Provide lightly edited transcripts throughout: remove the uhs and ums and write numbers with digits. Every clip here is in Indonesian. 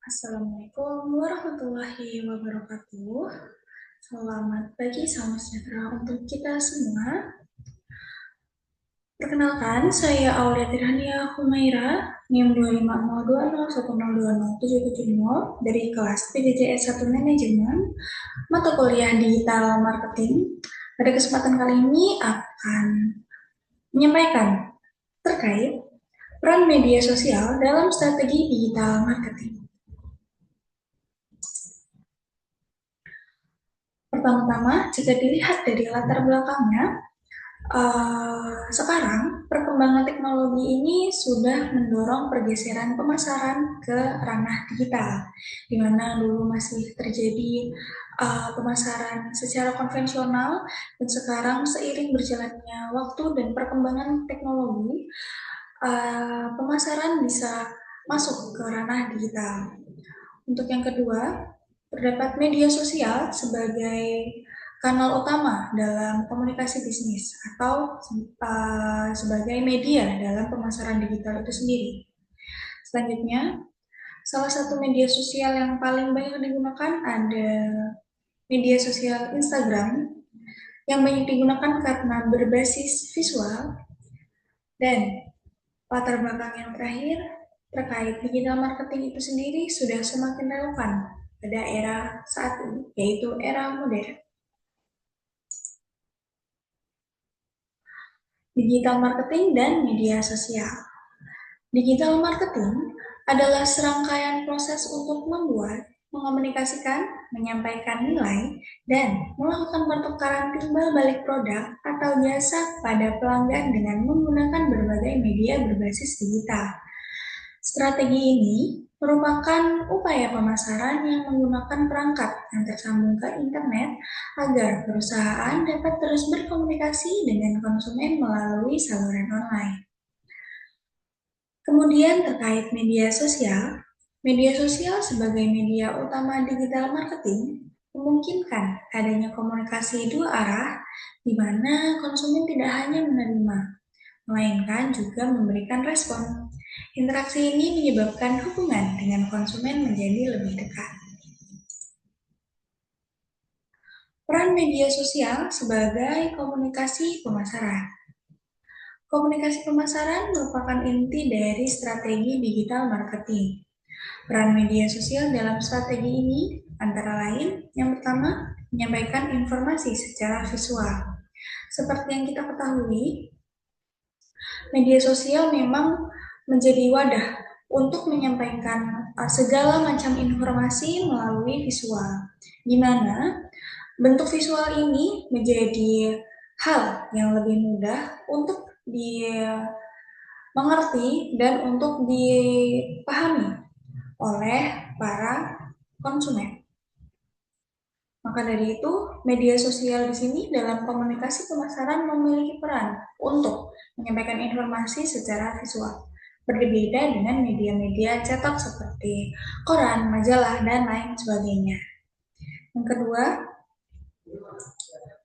Assalamualaikum warahmatullahi wabarakatuh. Selamat pagi, salam sejahtera untuk kita semua. Perkenalkan, saya Aulia Tirhania Humaira, NIM 25020101770 dari kelas PJJ S1 Manajemen, mata kuliah Digital Marketing. Pada kesempatan kali ini akan menyampaikan terkait peran media sosial dalam strategi digital marketing. Pertama-tama, jika dilihat dari latar belakangnya, sekarang perkembangan teknologi ini sudah mendorong pergeseran pemasaran ke ranah digital, di mana dulu masih terjadi pemasaran secara konvensional, dan sekarang seiring berjalannya waktu dan perkembangan teknologi, pemasaran bisa masuk ke ranah digital. Untuk yang kedua, terdapat media sosial sebagai kanal utama dalam komunikasi bisnis atau sebagai media dalam pemasaran digital itu sendiri. Selanjutnya, salah satu media sosial yang paling banyak digunakan ada media sosial Instagram yang banyak digunakan karena berbasis visual, dan latar belakang yang terakhir terkait digital marketing itu sendiri sudah semakin relevan pada era saat ini, yaitu era modern. Digital marketing dan media sosial. Digital marketing adalah serangkaian proses untuk membuat, mengomunikasikan, menyampaikan nilai, dan melakukan pertukaran timbal balik produk atau jasa pada pelanggan dengan menggunakan berbagai media berbasis digital. Strategi ini merupakan upaya pemasaran yang menggunakan perangkat yang tersambung ke internet agar perusahaan dapat terus berkomunikasi dengan konsumen melalui saluran online. Kemudian terkait media sosial sebagai media utama digital marketing memungkinkan adanya komunikasi dua arah di mana konsumen tidak hanya menerima, melainkan juga memberikan respon. Interaksi ini menyebabkan hubungan dengan konsumen menjadi lebih dekat. Peran media sosial sebagai komunikasi pemasaran. Komunikasi pemasaran merupakan inti dari strategi digital marketing. Peran media sosial dalam strategi ini antara lain, yang pertama, menyampaikan informasi secara visual. Seperti yang kita ketahui, media sosial memang menjadi wadah untuk menyampaikan segala macam informasi melalui visual, di mana bentuk visual ini menjadi hal yang lebih mudah untuk dimengerti dan untuk dipahami oleh para konsumen. Maka dari itu, media sosial di sini dalam komunikasi pemasaran memiliki peran untuk menyampaikan informasi secara visual, berbeda dengan media-media cetak seperti koran, majalah, dan lain sebagainya. Yang kedua,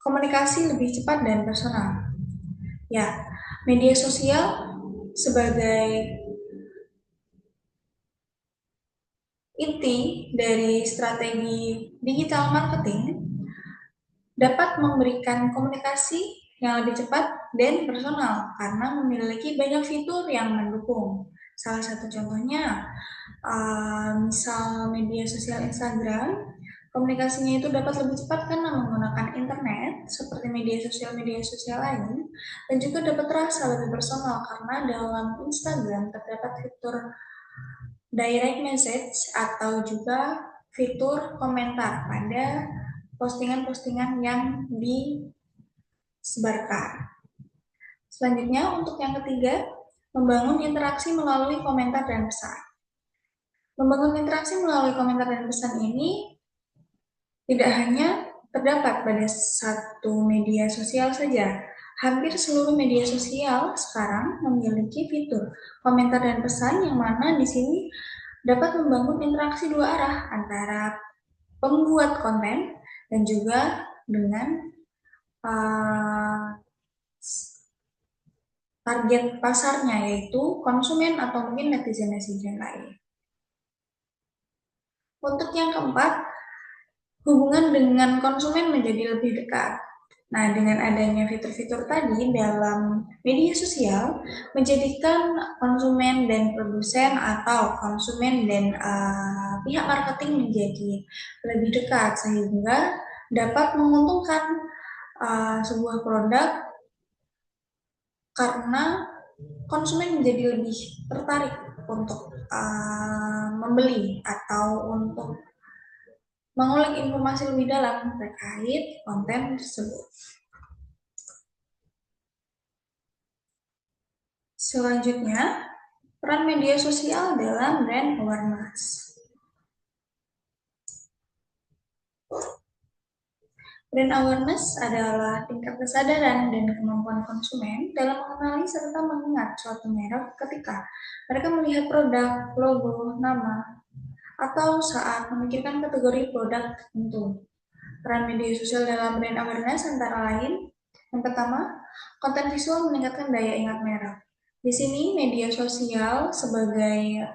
komunikasi lebih cepat dan personal. Ya, media sosial sebagai inti dari strategi digital marketing dapat memberikan komunikasi yang lebih cepat dan personal karena memiliki banyak fitur yang mendukung. Salah satu contohnya, misal media sosial Instagram, komunikasinya itu dapat lebih cepat karena menggunakan internet seperti media sosial lain, dan juga dapat terasa lebih personal karena dalam Instagram terdapat fitur direct message atau juga fitur komentar pada postingan-postingan yang disebarkan. Selanjutnya, untuk yang ketiga, membangun interaksi melalui komentar dan pesan. Membangun interaksi melalui komentar dan pesan ini tidak hanya terdapat pada satu media sosial saja. Hampir seluruh media sosial sekarang memiliki fitur komentar dan pesan yang mana di sini dapat membangun interaksi dua arah antara pembuat konten dan juga dengan target pasarnya, yaitu konsumen atau mungkin netizen-netizen lain. Untuk yang keempat, hubungan dengan konsumen menjadi lebih dekat. Nah, dengan adanya fitur-fitur tadi dalam media sosial, menjadikan konsumen dan produsen atau konsumen dan pihak marketing menjadi lebih dekat, sehingga dapat menguntungkan sebuah produk karena konsumen menjadi lebih tertarik untuk membeli atau untuk mengulik informasi lebih dalam terkait konten tersebut. Selanjutnya, peran media sosial dalam brand awareness. Brand awareness adalah tingkat kesadaran dan kemampuan konsumen dalam mengenali serta mengingat suatu merek ketika mereka melihat produk, logo, nama, atau saat memikirkan kategori produk tertentu. Peran media sosial dalam brand awareness antara lain, yang pertama, konten visual meningkatkan daya ingat merek. Di sini media sosial sebagai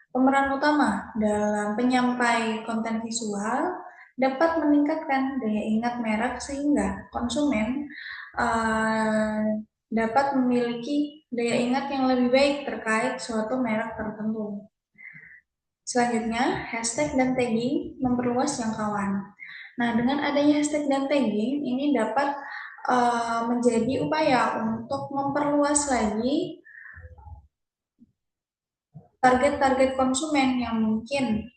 pemeran utama dalam penyampai konten visual dapat meningkatkan daya ingat merek sehingga konsumen uh, dapat memiliki daya ingat yang lebih baik terkait suatu merek tertentu. Selanjutnya, hashtag dan tagging memperluas jangkauan. Nah, dengan adanya hashtag dan tagging, ini dapat menjadi upaya untuk memperluas lagi target-target konsumen yang mungkin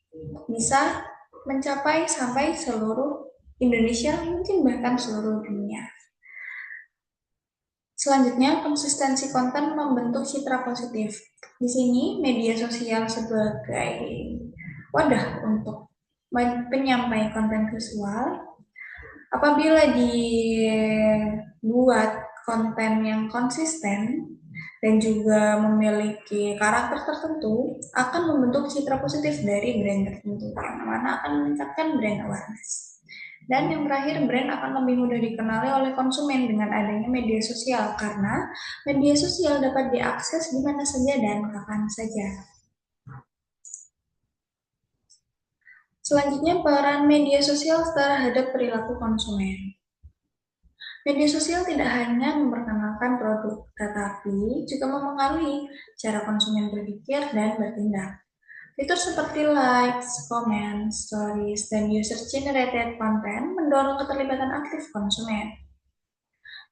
bisa mencapai sampai seluruh Indonesia, mungkin bahkan seluruh dunia. Selanjutnya, konsistensi konten membentuk citra positif. Di sini, media sosial sebagai wadah untuk penyampaian konten visual. Apabila dibuat konten yang konsisten dan juga memiliki karakter tertentu, akan membentuk citra positif dari brand tertentu, yang mana akan meningkatkan brand awareness. Dan yang terakhir, brand akan lebih mudah dikenali oleh konsumen dengan adanya media sosial, karena media sosial dapat diakses di mana saja dan kapan saja. Selanjutnya, peran media sosial terhadap perilaku konsumen. Media sosial tidak hanya memperkenalkan produk, tetapi juga memengaruhi cara konsumen berpikir dan bertindak. Fitur seperti likes, comments, stories, dan user-generated content mendorong keterlibatan aktif konsumen.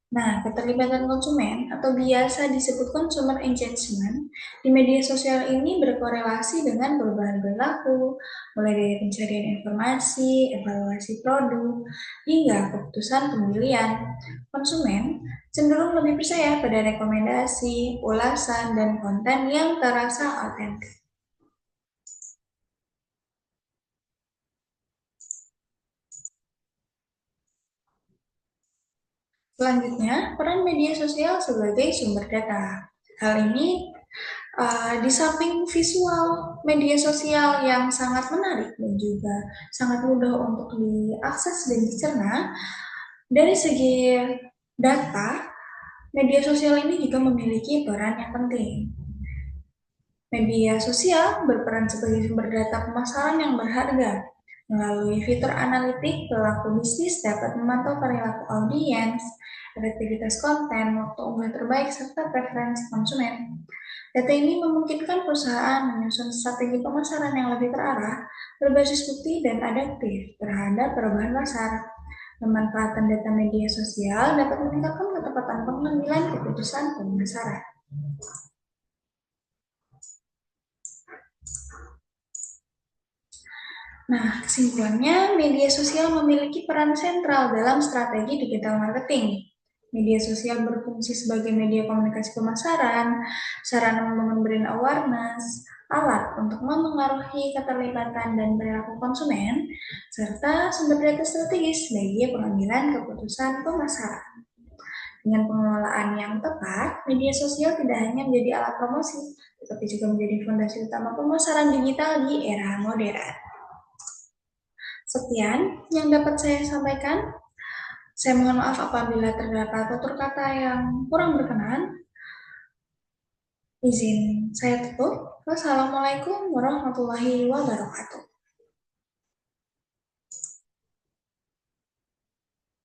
Nah, keterlibatan konsumen atau biasa disebut consumer engagement di media sosial ini berkorelasi dengan perubahan perilaku, mulai dari pencarian informasi, evaluasi produk, hingga keputusan pembelian. Konsumen cenderung lebih percaya pada rekomendasi, ulasan, dan konten yang terasa autentik. Selanjutnya, peran media sosial sebagai sumber data. Hal ini di samping visual media sosial yang sangat menarik dan juga sangat mudah untuk diakses dan dicerna, dari segi data, media sosial ini juga memiliki peran yang penting. Media sosial berperan sebagai sumber data pemasaran yang berharga. Melalui fitur analitik, pelaku bisnis dapat memantau perilaku audiens, efektivitas konten, waktu unggah terbaik, serta preferensi konsumen. Data ini memungkinkan perusahaan menyusun strategi pemasaran yang lebih terarah, berbasis bukti, dan adaptif terhadap perubahan pasar. Pemanfaatan data media sosial dapat meningkatkan ketepatan pengambilan keputusan pemasaran. Nah, kesimpulannya, media sosial memiliki peran sentral dalam strategi digital marketing. Media sosial berfungsi sebagai media komunikasi pemasaran, sarana membangun brand awareness, alat untuk memengaruhi keterlibatan dan perilaku konsumen, serta sumber data strategis bagi pengambilan keputusan pemasaran. Dengan pengelolaan yang tepat, media sosial tidak hanya menjadi alat promosi, tetapi juga menjadi fondasi utama pemasaran digital di era modern. Sekian yang dapat saya sampaikan. Saya mohon maaf apabila terdapat tutur kata yang kurang berkenan. Izin saya tutup. Wassalamualaikum warahmatullahi wabarakatuh.